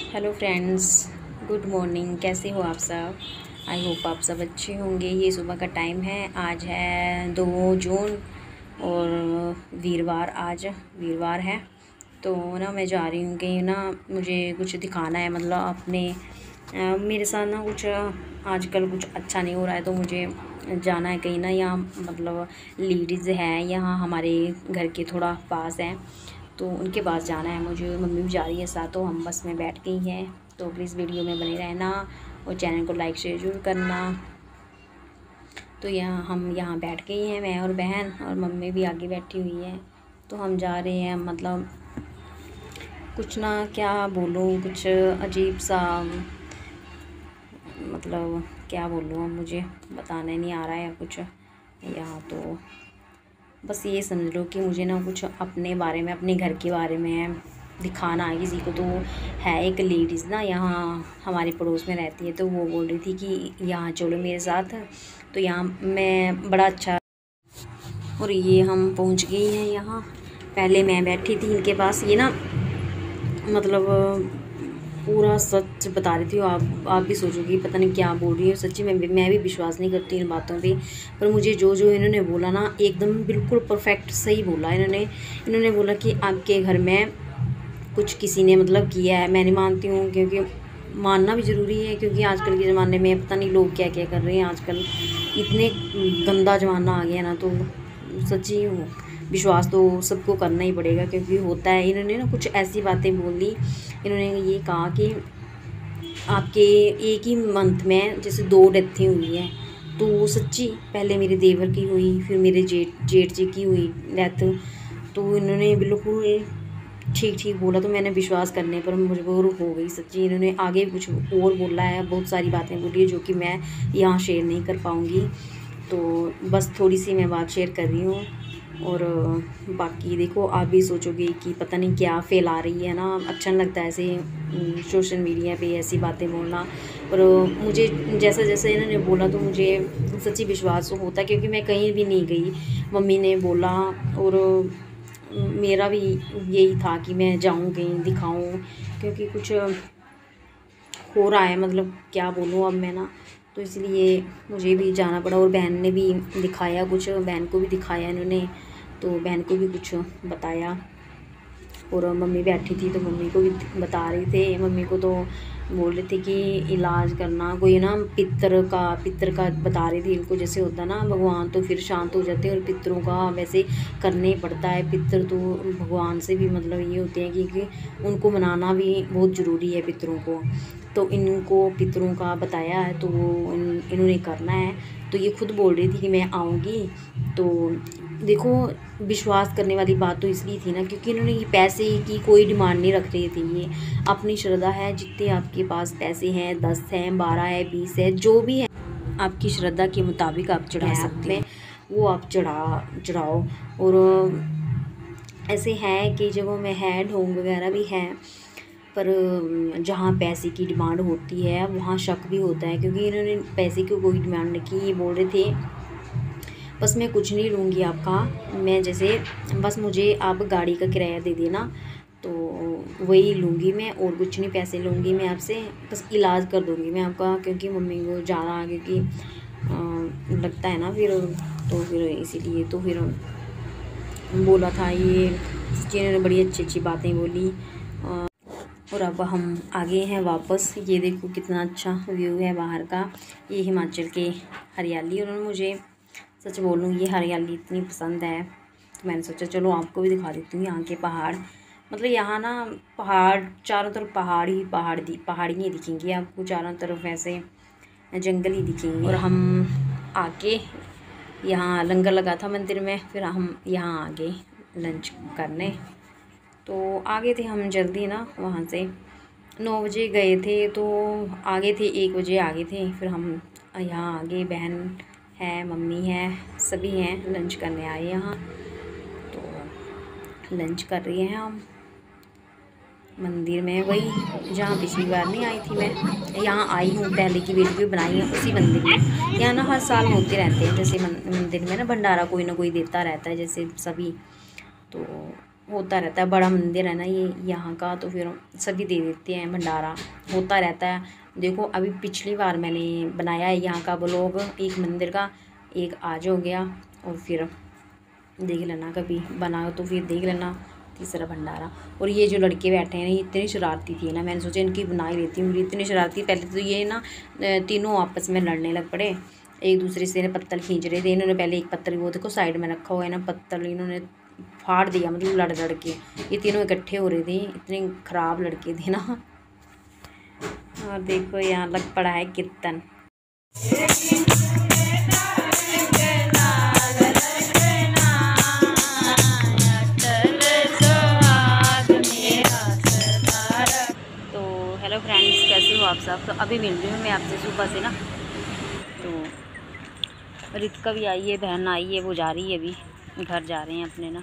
Hello friends, good morning. कैसे हो आप सब? आई होप आप सब अच्छे होंगे। ये सुबह का टाइम है। आज है 2 जून और वीरवार, आज वीरवार है। तो ना मैं जा रही हूँ कि ना मुझे कुछ दिखाना है, मतलब अपने मेरे साथ ना कुछ आजकल कुछ अच्छा नहीं हो रहा है, तो मुझे जाना है कहीं ना। यहाँ मतलब लेडीज़ है यहाँ हमारे घर के थोड़ा पास है, तो उनके पास जाना है मुझे। मम्मी भी जा रही है साथ, तो हम बस में बैठ गई हैं। तो प्लीज़ वीडियो में बने रहना और चैनल को लाइक शेयर ज़रूर करना। तो हम यहाँ बैठ गई हैं, मैं और बहन, और मम्मी भी आगे बैठी हुई है। तो हम जा रहे हैं, मतलब कुछ ना क्या बोलूँ, कुछ अजीब सा, मतलब क्या बोलूँ, अब मुझे बताने नहीं आ रहा है कुछ यहाँ। तो बस ये समझ लो कि मुझे ना कुछ अपने बारे में, अपने घर के बारे में दिखाना है किसी को। तो है एक लेडीज़ ना यहाँ हमारे पड़ोस में रहती है, तो वो बोल रही थी कि यहाँ चलो मेरे साथ। तो यहाँ मैं बड़ा अच्छा, और ये हम पहुँच गई हैं यहाँ। पहले मैं बैठी थी इनके पास, ये ना मतलब पूरा सच बता रही थी। आप भी सोचोगे पता नहीं क्या बोल रही है। सच्ची मैं भी विश्वास नहीं करती इन बातों पे, पर मुझे जो जो इन्होंने बोला ना, एकदम बिल्कुल परफेक्ट सही बोला। इन्होंने बोला कि आपके घर में कुछ किसी ने मतलब किया है। मैं नहीं मानती हूँ, क्योंकि मानना भी ज़रूरी है, क्योंकि आजकल के ज़माने में पता नहीं लोग क्या क्या कर रहे हैं। आजकल इतने गंदा ज़माना आ गया है ना, तो सच्ची विश्वास तो सबको करना ही पड़ेगा, क्योंकि होता है। इन्होंने ना कुछ ऐसी बातें बोली। इन्होंने ये कहा कि आपके एक ही मंथ में जैसे 2 डेथें हुई हैं। तो सच्ची पहले मेरे देवर की हुई, फिर मेरे जेठ जी की हुई डेथ। तो इन्होंने बिल्कुल ठीक ठीक बोला, तो मैंने विश्वास करने पर मजबूर हो गई सच्ची। इन्होंने आगे भी कुछ और बोला है, बहुत सारी बातें बोली है जो कि मैं यहाँ शेयर नहीं कर पाऊँगी। तो बस थोड़ी सी मैं बात शेयर कर रही हूँ, और बाकी देखो आप भी सोचोगे कि पता नहीं क्या फैला रही है ना। अच्छा नहीं लगता ऐसे सोशल मीडिया पे ऐसी बातें बोलना, पर मुझे जैसा जैसा इन्होंने बोला तो मुझे सच्ची विश्वास होता है, क्योंकि मैं कहीं भी नहीं गई। मम्मी ने बोला, और मेरा भी यही था कि मैं जाऊँ कहीं दिखाऊँ, क्योंकि कुछ हो रहा है, मतलब क्या बोलूँ अब मैं ना। तो इसलिए मुझे भी जाना पड़ा, और बहन ने भी दिखाया कुछ, बहन को भी दिखाया इन्होंने, तो बहन को भी कुछ बताया। और मम्मी बैठी थी तो मम्मी को भी बता रही थे। मम्मी को तो बोल रहे थे कि इलाज करना कोई ना, पितर का बता रही थी इनको। जैसे होता ना भगवान तो फिर शांत हो जाते हैं, और पितरों का वैसे करने ही पड़ता है। पितर तो भगवान से भी मतलब ये होते हैं कि उनको मनाना भी बहुत ज़रूरी है पितरों को। तो इनको पितरों का बताया है, तो वो इन्होंने करना है। तो ये खुद बोल रही थी कि मैं आऊँगी। तो देखो विश्वास करने वाली बात तो इसलिए थी ना, क्योंकि इन्होंने ये पैसे की कोई डिमांड नहीं रख रही थी। ये अपनी श्रद्धा है, जितने आपके पास पैसे हैं, 10 हैं, 12 है, 20 है, जो भी है आपकी श्रद्धा के मुताबिक आप चढ़ा सकते हैं, वो आप चढ़ाओ। और ऐसे है कि जगहों में है, ढोंग वगैरह भी है, पर जहाँ पैसे की डिमांड होती है वहाँ शक भी होता है, क्योंकि इन्होंने पैसे की कोई डिमांड नहीं की। ये बोल रहे थे बस मैं कुछ नहीं लूँगी आपका, मैं जैसे बस मुझे आप गाड़ी का किराया दे देना, तो वही लूँगी मैं, और कुछ नहीं पैसे लूँगी मैं आपसे, बस इलाज कर दूँगी मैं आपका। क्योंकि मम्मी को ज़्यादा क्योंकि लगता है ना फिर, तो फिर इसीलिए तो फिर बोला था ये। जिन्होंने बड़ी अच्छी अच्छी बातें बोली। और अब हम आ गए हैं वापस। ये देखो कितना अच्छा व्यू है बाहर का, ये हिमाचल के हरियाली। उन्होंने मुझे सच बोलूँ ये हरियाली इतनी पसंद है, तो मैंने सोचा चलो आपको भी दिखा देती हूँ यहाँ के पहाड़। मतलब यहाँ ना पहाड़, चारों तरफ पहाड़ियाँ दिखेंगी आपको चारों तरफ, ऐसे जंगल ही दिखेंगे। और हम आके यहाँ लंगर लगा था मंदिर में, फिर हम यहाँ आ गए लंच करने। तो आ गए थे हम जल्दी ना, वहाँ से 9 बजे गए थे, तो आ गए थे 1 बजे आ गए थे। फिर हम यहाँ आ गए, बहन है, मम्मी है, सभी हैं, लंच करने आए यहाँ। तो लंच कर रहे हैं हम मंदिर में, वही जहाँ पिछली बार नहीं आई थी मैं। यहाँ आई हूँ, पहले की वीडियो बनाई है उसी मंदिर में। यहाँ ना हर साल होते रहते हैं, जैसे मंदिर में ना भंडारा कोई ना कोई देता रहता है, जैसे सभी। तो होता रहता है, बड़ा मंदिर है ना ये यहाँ का, तो फिर सभी दे देते हैं, भंडारा होता रहता है। देखो अभी पिछली बार मैंने बनाया है यहाँ का ब्लॉग, एक मंदिर का, एक आज हो गया, और फिर देख लेना कभी बना तो फिर देख लेना तीसरा भंडारा। और ये जो लड़के बैठे हैं ना, ये इतनी शरारती थी ना, मैंने सोचा इनकी बना ही लेती हूँ। इतनी शरारती, पहले तो ये ना तीनों आपस में लड़ने लग पड़े, एक दूसरे से ना पत्तल खींच रहे थे। इन्होंने पहले एक पत्तल, वो देखो साइड में रखा हुआ है ना पत्तल, इन्होंने फाड़ दिया, मतलब लड़ लड़ के। ये तीनों इकट्ठे हो रहे थे, इतने ख़राब लड़के थे ना। और देखो यहाँ लग पड़ा है कीर्तन। हेलो फ्रेंड्स, कैसे हो आप सब। तो अभी मिल रही हूँ मैं आपसे सुबह से ना। तो रितिका भी आई है, बहन आई है, वो जा रही है, अभी घर जा रहे हैं अपने ना।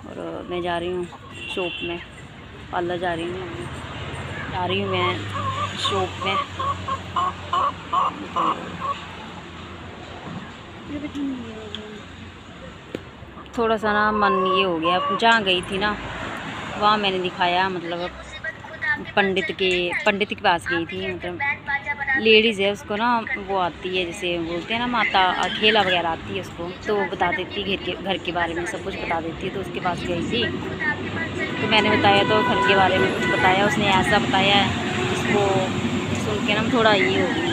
और मैं जा रही हूँ शॉप में, पार्लर जा रही हूँ, जा रही हूँ मैं शॉप में। थोड़ा सा ना मन ये हो गया, जहाँ गई थी ना वहाँ मैंने दिखाया, मतलब पंडित के पास गई थी। मतलब लेडीज़ है, उसको ना वो आती है, जैसे बोलते हैं ना माता, खेला वगैरह आती है उसको, तो वो बता देती है घर के बारे में सब कुछ बता देती है। तो उसके पास गई थी, तो मैंने बताया, तो घर के बारे में कुछ बताया, उसने ऐसा बताया है जिसको सुन के ना थोड़ा ये हो गई।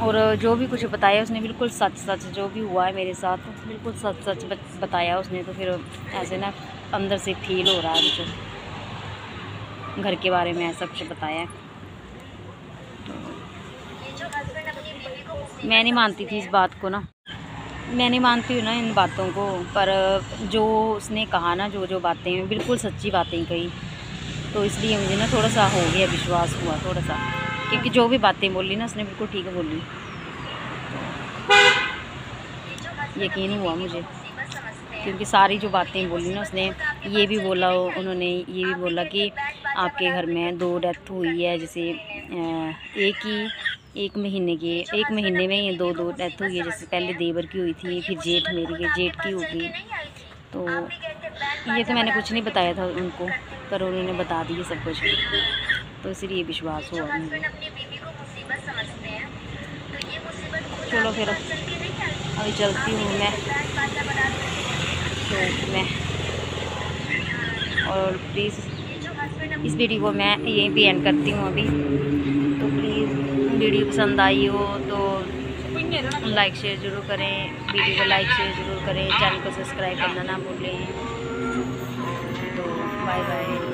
और जो भी कुछ बताया उसने बिल्कुल सच जो भी हुआ है मेरे साथ बिल्कुल सच बताया उसने। तो फिर ऐसे ना अंदर से फील हो रहा है कुछ, घर के बारे में ऐसा कुछ बताया। मैं नहीं मानती थी इस बात को ना, मैं नहीं मानती हूँ ना इन बातों को, पर जो उसने कहा ना, जो बातें बिल्कुल सच्ची बातें कही, तो इसलिए मुझे ना थोड़ा सा हो गया, विश्वास हुआ थोड़ा सा, क्योंकि जो भी बातें बोली ना उसने बिल्कुल ठीक बोली, यकीन हुआ मुझे। क्योंकि सारी जो बातें बोली ना उसने, ये भी बोला, उन्होंने ये भी बोला कि आपके घर में 2 डेथ हुई है, जैसे एक महीने में ये 2 डेथ हुई है। जैसे पहले देवर की हुई थी, फिर जेठ की होगी। तो ये तो मैंने कुछ नहीं बताया था उनको, पर उन्होंने बता दिया सब कुछ, तो इसलिए विश्वास हुआ मुझे। चलो फिर अभी चलती हूँ मैं शॉप में, और प्लीज़ इस वीडियो को मैं यहीं पे एंड करती हूँ अभी। तो प्लीज़ वीडियो पसंद आई हो तो लाइक शेयर ज़रूर करें, वीडियो को लाइक शेयर ज़रूर करें, चैनल को सब्सक्राइब करना ना भूलें। तो बाय बाय।